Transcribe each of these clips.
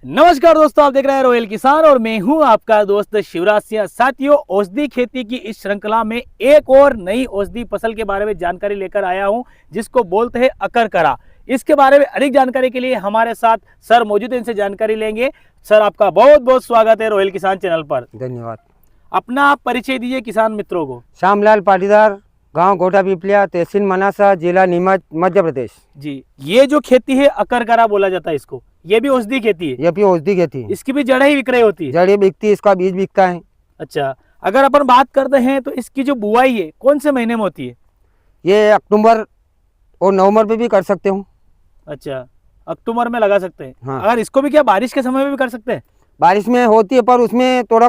नमस्कार दोस्तों, आप देख रहे हैं रॉयल किसान और मैं हूं आपका दोस्त शिवराज सिंह। साथियों, औषधि खेती की इस श्रृंखला में एक और नई औषधि फसल के बारे में जानकारी लेकर आया हूं, जिसको बोलते हैं अकरकरा। इसके बारे में अधिक जानकारी के लिए हमारे साथ सर मौजूद हैं, इनसे जानकारी लेंगे। सर, आपका बहुत बहुत स्वागत है रॉयल किसान चैनल पर। धन्यवाद। अपना परिचय दीजिए किसान मित्रों को। श्यामलाल पाटीदार, गांव गोटा पिपलिया, तहसील मनासा, जिला नीमच, मध्य प्रदेश। जी, ये जो खेती है अकरकरा बोला जाता है इसको, ये भी औषधि खेती है? ये भी औषधि खेती है। इसकी भी जड़ें ही विक्रय होती है? जड़ी बिकती है, इसका बीज बिकता है। अच्छा, अगर अपन बात करते हैं तो इसकी जो बुआई है कौन से महीने में होती है? ये अक्टूबर और नवंबर में भी कर सकते हूँ। अच्छा, अक्टूबर में लगा सकते हैं। हाँ। अगर इसको भी क्या बारिश के समय में भी कर सकते हैं? बारिश में होती है पर उसमें थोड़ा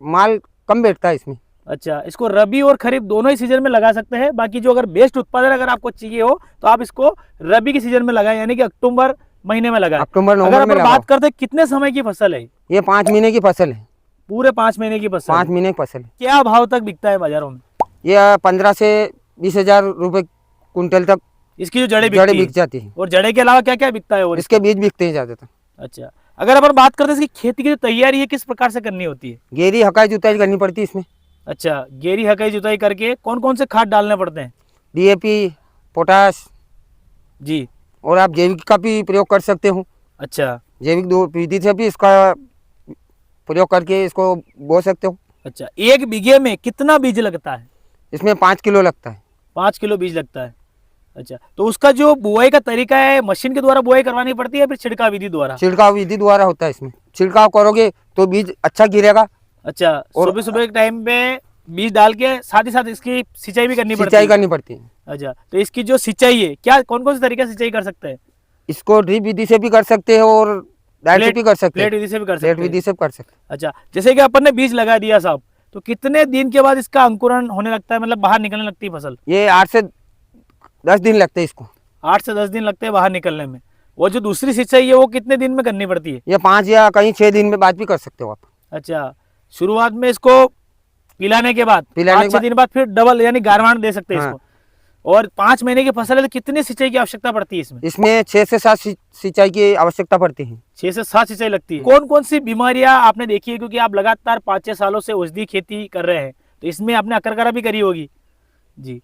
माल कम बैठता है इसमें। अच्छा, इसको रबी और खरीफ दोनों ही सीजन में लगा सकते हैं। बाकी जो अगर बेस्ट उत्पादन अगर आपको चाहिए हो तो आप इसको रबी के सीजन में लगाएं, यानी कि अक्टूबर महीने में लगाएं। अक्टूबर अगर नवंबर में अपन लगाओ। बात करते हैं कितने समय की फसल है? ये 5 महीने की फसल है। पूरे 5 महीने की फसल? 5 महीने की फसल है। क्या भाव तक बिकता है बाजारों में? ये 15 से 20 हजार रुपये कुंटल तक इसकी जो जड़ें जड़ी बिकती बिक है? जाती है। और जड़े के अलावा क्या क्या बिकता है? और इसके बीज बिकते हैं ज़्यादातर। अच्छा, अगर अपन बात करते हैं इसकी खेती की जो तैयारी है किस प्रकार से करनी होती है? गेरी हकाई जुताई करनी पड़ती है इसमें। अच्छा, गेरी हकाई जुताई करके कौन कौन से खाद डालने पड़ते हैं? DAP, पोटाश, जी। और आप जैविक का भी प्रयोग कर सकते हो। अच्छा जैविक दो विधि से भी इसका प्रयोग करके इसको बो सकते हो। अच्छा, 1 बीघे में कितना बीज लगता है? इसमें 5 किलो लगता है। 5 किलो बीज लगता है। अच्छा, तो उसका जो बुआई का तरीका है, मशीन के द्वारा बुआई करवानी पड़ती है या फिर छिड़काव विधि द्वारा? छिड़काव विधि द्वारा होता है। इसमें छिड़काव करोगे तो बीज अच्छा गिरेगा। अच्छा, और सुबह सुबह के टाइम पे बीज डाल के साथ ही साथ इसकी सिंचाई भी करनी पड़ती सिंचाई है? करनी पड़ती है। अच्छा, तो इसकी जो सिंचाई है क्या कौन कौन से तरीके से सिंचाई कर सकते हैं? इसको ड्रिप विधि से भी कर सकते हो और डायरेक्ट भी कर सकते प्लेट हैं। विधि से भी कर सकते प्लेट हैं? विधि से भी कर सकते अच्छा, जैसे कि अपन ने बीज लगा दिया साहब, तो कितने दिन के बाद इसका अंकुरण होने लगता है, मतलब बाहर निकलने लगती है फसल? हैं। ये 8 से 10 दिन लगते हैं इसको। 8 से 10 दिन लगते हैं बाहर निकलने में। वो जो दूसरी सिंचाई है वो कितने दिन में करनी पड़ती है? ये 5 या कहीं 6 दिन में बाद भी कर सकते हो आप। अच्छा, शुरुआत में इसको पिलाने के बाद 5-6 दिन बाद फिर डबल यानी गारवान दे सकते हैं हाँ। इसको। और 5 महीने की फसल है तो कितनी सिंचाई की आवश्यकता पड़ती है इसमें? इसमें 6 से 7 सिंचाई की आवश्यकता पड़ती है। 6 से 7 सिंचाई लगती है। कौन कौन सी बीमारियां आपने देखी है, क्योंकि आप लगातार 5-6 सालों से औषधि खेती कर रहे हैं, तो इसमें आपने अकरकरा भी करी होगी जी,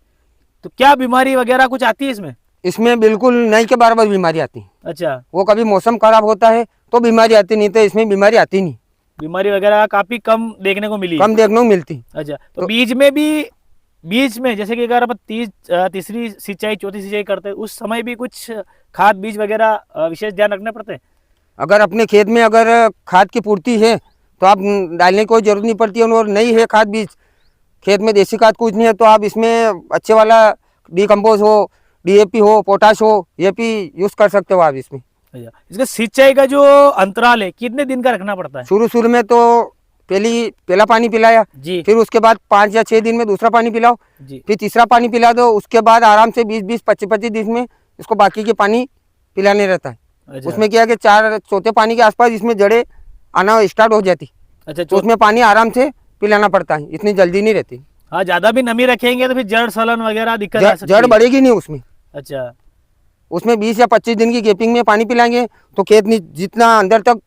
तो क्या बीमारी वगैरह कुछ आती है इसमें? इसमें बिल्कुल नहीं के बराबर बीमारी आती है। अच्छा, वो कभी मौसम खराब होता है तो बीमारी आती, नहीं तो इसमें बीमारी आती नहीं। बीमारी वगैरह काफी कम देखने को मिली है? कम देखने को मिलती। अच्छा, तो बीज में जैसे कि अगर अपन तीसरी सिंचाई चौथी सिंचाई करते हैं उस समय भी कुछ खाद बीज वगैरह विशेष ध्यान रखने पड़ते हैं? अगर अपने खेत में अगर खाद की पूर्ति है तो आप डालने की कोई जरूरत नहीं पड़ती है। और नहीं है खाद बीज खेत में, देसी खाद कुछ नहीं है, तो आप इसमें अच्छे वाला डीकम्पोज हो, DAP हो, पोटाश हो, ये भी यूज कर सकते हो आप इसमें। अच्छा, इसका सिंचाई का जो अंतराल है कितने दिन का रखना पड़ता है? शुरू में तो पहला पानी पिलाया जी फिर उसके बाद 5 या 6 दिन में दूसरा पानी पिलाओ, जी। फिर तीसरा पानी पिला दो। उसके बाद आराम से 20-20, 25-25 दिन में इसको बाकी के पानी पिलाने रहता है। अच्छा, उसमें क्या है कि 4 चौथे पानी के आसपास इसमें जड़ें आना स्टार्ट हो जाती, अच्छा। तो उसमें पानी आराम से पिलाना पड़ता है, इतनी जल्दी नहीं रहती। हाँ, ज्यादा भी नमी रखेंगे तो फिर जड़ सलन वगैरह दिक्कत आ सकती जड़ है। बढ़ेगी नहीं उसमें। अच्छा उसमें 20 या 25 दिन की गैपिंग में पानी पिलाएंगे तो खेत जितना अंदर तक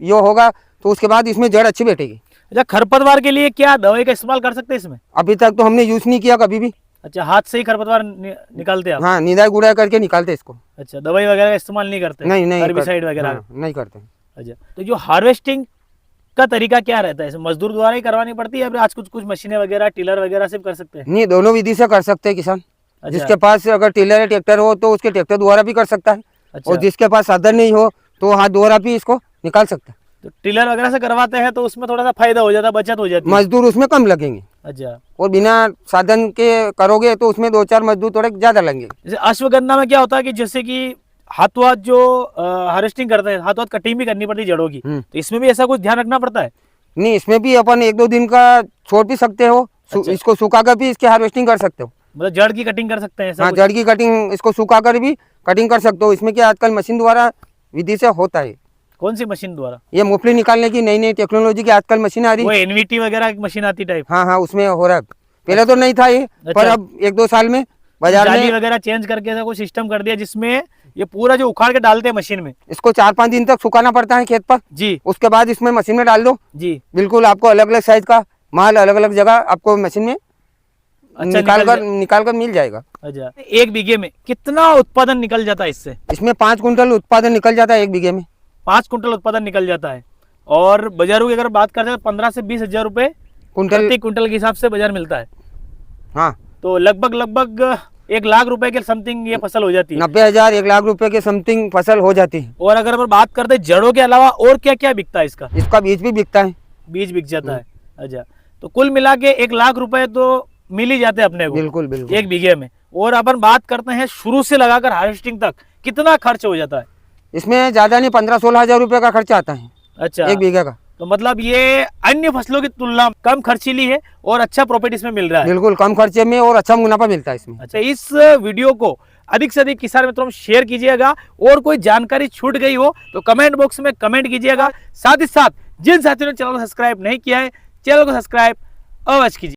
यो होगा तो उसके बाद इसमें जड़ अच्छी बैठेगी। अच्छा, खरपतवार के लिए क्या दवाई का इस्तेमाल कर सकते हैं इसमें? अभी तक तो हमने यूज नहीं किया कभी भी। अच्छा, हाथ से ही खरपतवार निकालते हैं आप? हाँ, निदाई गुड़ाई करके निकालते इसको। अच्छा, दवाई वगैरह का इस्तेमाल नहीं करते? नहीं हर्बिसाइड वगैरह? हाँ, नहीं करते। अच्छा, तो जो हार्वेस्टिंग का तरीका क्या रहता है इसमें? मजदूर द्वारा ही करवानी पड़ती है या फिर आज कुछ मशीनें वगैरह टिलर वगैरह से भी कर सकते हैं? नहीं, दोनों विधि से कर सकते हैं किसान। अच्छा। जिसके पास अगर टिलर या ट्रैक्टर हो तो उसके ट्रैक्टर द्वारा भी कर सकता है। अच्छा। और जिसके पास साधन नहीं हो तो हाथ द्वारा भी इसको निकाल सकता है। तो टिलर वगैरह से करवाते हैं तो उसमें थोड़ा सा फायदा हो जाता है, बचत हो जाती है? मजदूर उसमें कम लगेंगे। अच्छा, और बिना साधन के करोगे तो उसमें 2-4 मजदूर थोड़े ज्यादा लगेंगे। जैसे अश्वगंधा में क्या होता है कि जैसे कि हाथों हाथ जो हार्वेस्टिंग करते हैं, हाथों हाथ कटिंग भी करनी पड़ती है जड़ों की, तो इसमें भी ऐसा कुछ ध्यान रखना पड़ता है? नहीं, इसमें भी अपन 1-2 दिन का छोड़ भी सकते हो। अच्छा। इसको सुखा कर भी इसकी हार्वेस्टिंग कर सकते हो। मतलब जड़ की कटिंग कर सकते हैं ऐसा हाँ, कुछ? जड़ की कटिंग इसको सुखा कर भी कटिंग कर सकते हो। इसमें क्या आजकल मशीन द्वारा विधि से होता है। कौन सी मशीन द्वारा? ये मूंगफली निकालने की नई नई टेक्नोलॉजी की आजकल मशीन आ रही वो है। एनवीटी वगैरह की मशीन आती टाइप? हाँ हाँ, उसमें हो रहा है। पहले तो नहीं था ये, पर अच्छा। अब 1-2 साल में बाजार जाली में वगैरह चेंज करके ऐसा कुछ सिस्टम कर दिया जिसमें ये पूरा जो उखाड़ के डालते हैं मशीन में इसको 4-5 दिन तक सुखाना पड़ता है खेत पर। जी उसके बाद इसमें मशीन में डाल दो, जी। बिल्कुल आपको अलग अलग साइज का माल अलग अलग जगह आपको मशीन में अच्छा, निकाल कर मिल जाएगा। अच्छा, 1 बीघे में कितना उत्पादन निकल जाता है इससे? इसमें 5 कुंटल उत्पादन निकल जाता है 1 बीघे में। 5 कुंटल उत्पादन निकल जाता है। और बाजारों की अगर बात करते हैं तो 15 से 20 हजार रुपए कुंटल, प्रति कुंटल के हिसाब से बाजार मिलता है। हाँ, तो लगभग 1 लाख रुपए के समथिंग ये फसल हो जाती है। 90,000 1 लाख रुपए के समथिंग फसल हो जाती है। और अगर अपन बात करते हैं जड़ों के अलावा और क्या क्या बिकता है इसका? इसका बीज भी बिकता है। बीज बिक जाता है। अच्छा, तो कुल मिला के 1 लाख रुपए तो मिल ही जाते हैं अपने को। बिल्कुल बिल्कुल। 1 बीघे में। और अपन बात करते हैं शुरू से लगाकर हार्वेस्टिंग तक कितना खर्च हो जाता है? इसमें ज्यादा नहीं 15-16 हजार रुपए का खर्चा आता है अच्छा, 1 बीघे का। तो मतलब ये अन्य फसलों की तुलना में कम खर्चीली है और अच्छा प्रॉफिट इसमें मिल रहा है। बिल्कुल कम खर्चे में और अच्छा मुनाफा मिलता है इसमें। अच्छा, इस वीडियो को अधिक से अधिक किसान मित्रों में शेयर कीजिएगा और कोई जानकारी छूट गई हो तो कमेंट बॉक्स में कमेंट कीजिएगा। साथ ही साथ जिन साथियों ने चैनल को सब्सक्राइब नहीं किया है, चैनल को सब्सक्राइब अवश्य कीजिए।